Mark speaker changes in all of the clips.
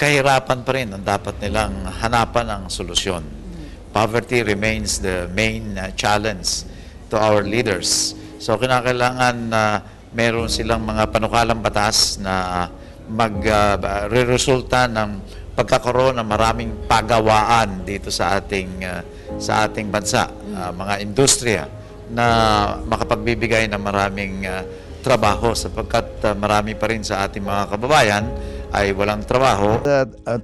Speaker 1: kahirapan pa rin ang dapat nilang hanapan ng solusyon. Poverty remains the main challenge to our leaders. So kinakailangan na meron silang mga panukalang batas na magre-resulta ng pagkakaroon ng maraming pagawaan dito sa ating bansa, mga industriya na makapagbibigay ng maraming trabaho sapagkat marami pa rin sa ating mga kababayan ay walang trabaho.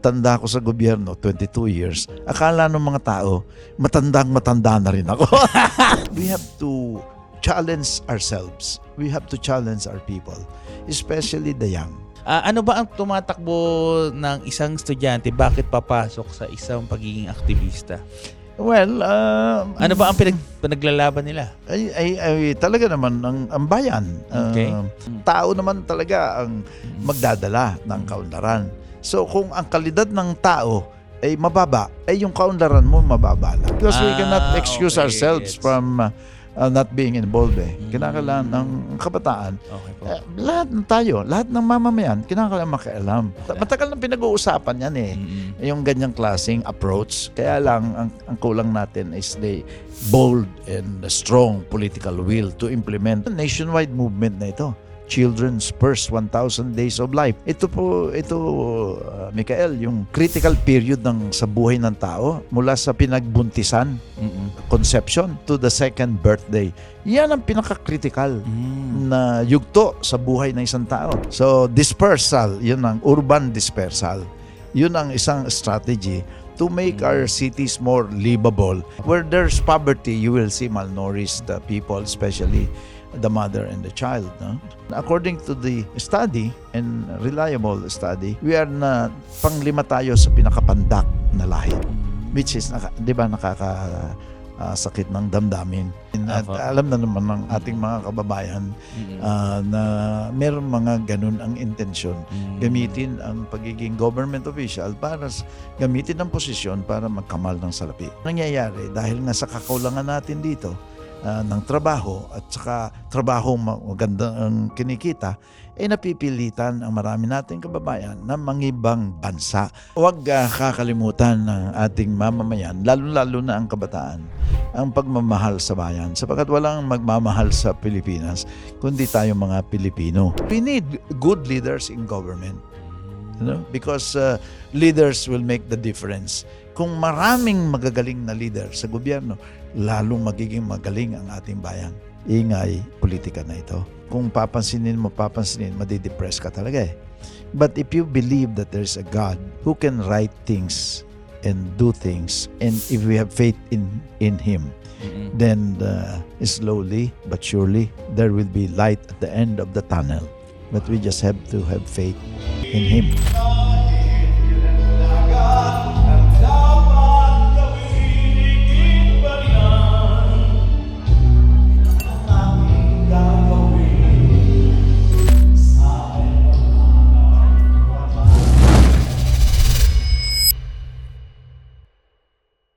Speaker 2: Tanda ko sa gobyerno, 22 years. Akala ng mga tao, matanda na rin ako. We have to challenge ourselves. We have to challenge our people, especially the young.
Speaker 3: Ano ba ang tumatakbo ng isang estudyante? Bakit papasok sa isang pagiging aktivista?
Speaker 2: Well,
Speaker 3: Ano ba ang pinaglalaban nila?
Speaker 2: ay talaga naman ang bayan.
Speaker 3: Okay.
Speaker 2: Tao naman talaga ang magdadala ng kaunlaran. So kung ang kalidad ng tao ay mababa, ay yung kaunlaran mo mababa lang. Because we cannot excuse
Speaker 3: okay,
Speaker 2: ourselves
Speaker 3: gets.
Speaker 2: from not being involved. Kinakailangan ng kabataan.
Speaker 3: Okay po.
Speaker 2: Lahat ng tayo, lahat ng mamamayan, kinakailangan makialam. Matagal nang pinag-uusapan yan eh. Yung ganyang klaseng approach. Kaya lang, ang kulang natin is the bold and strong political will to implement the nationwide movement na ito. Children's First 1,000 Days of Life. Ito, Mikael, yung critical period sa buhay ng tao mula sa pinagbuntisan, conception, to the second birthday. Yan ang pinaka-critical na yugto sa buhay ng isang tao. So, dispersal, yun ang urban dispersal. Yun ang isang strategy to make our cities more livable. Where there's poverty, you will see malnourished people, especially the mother and the child. No? According to the study, and reliable study, we are na panglima tayo sa pinakapandak na lahi, which is, di ba, sakit ng damdamin. At alam na naman ng ating mga kababayan na meron mga ganun ang intensyon. Gamitin ang pagiging government official para gamitin ang posisyon para magkamal ng salapi. Nangyayari dahil nga sa kakulangan natin dito ng trabaho at saka trabaho maganda ang kinikita, ay napipilitan ang marami nating kababayan na mangibang bansa. Huwag kakalimutan ng ating mamamayan, lalo-lalo na ang kabataan, ang pagmamahal sa bayan, sapagkat walang magmamahal sa Pilipinas kundi tayo mga Pilipino. We need good leaders in government, because leaders will make the difference. Kung maraming magagaling na leader sa gobyerno, lalong magiging magaling ang ating bayan. Ingay, politika na ito. Kung papansinin, madidepress ka talaga eh. But if you believe that there's a God who can write things and do things, and if we have faith in Him, then slowly but surely there will be light at the end of the tunnel. But we just have to have faith in Him.